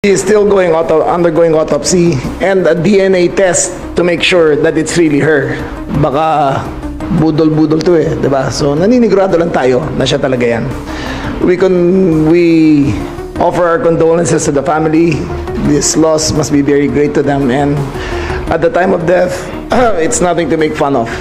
She is still undergoing autopsy and a DNA test to make sure that it's really her. Baka budol-budol to eh, 'di ba? So naninigurado lang tayo na siya talaga 'yan. We offer our condolences to the family. This loss must be very great to them, and at the time of death, it's nothing to make fun of.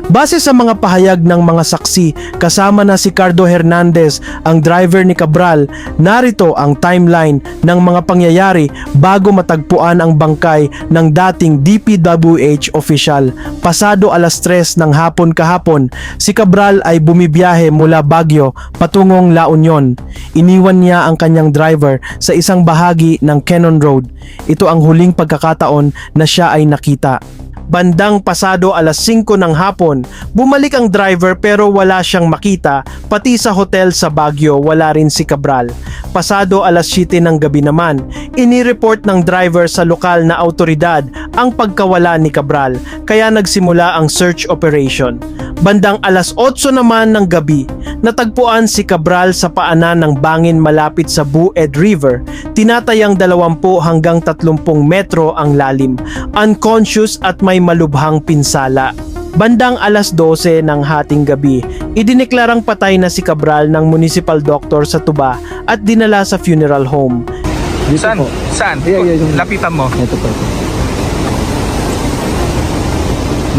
Base sa mga pahayag ng mga saksi, kasama na si Cardo Hernandez, ang driver ni Cabral, narito ang timeline ng mga pangyayari bago matagpuan ang bangkay ng dating DPWH official. Pasado alas 3 ng hapon kahapon, si Cabral ay bumibiyahe mula Baguio patungong La Union. Iniwan niya ang kanyang driver sa isang bahagi ng Cannon Road. Ito ang huling pagkakataon na siya ay nakita. Bandang pasado alas 5 ng hapon, bumalik ang driver pero wala siyang makita, pati sa hotel sa Baguio wala rin si Cabral. Pasado alas 7 ng gabi naman, inireport ng driver sa lokal na autoridad ang pagkawala ni Cabral, kaya nagsimula ang search operation. Bandang alas 8 naman ng gabi, natagpuan si Cabral sa paanan ng bangin malapit sa Bued River, tinatayang 20 hanggang 30 metro ang lalim, unconscious at may malubhang pinsala. Bandang alas 12 ng hating gabi, idineklarang patay na si Cabral ng municipal doctor sa Tuba at dinala sa funeral home. Dito Saan? Po. Saan? Yung... Lapitan mo. Ito po.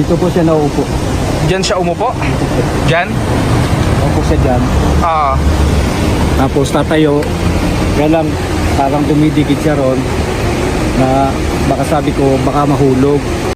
Dito po siya nauupo. Diyan siya umupo? Diyan? Nauupo siya dyan. Tapos tatayo. Kaya lang parang dumidikit siya ron na baka sabi ko baka mahulog.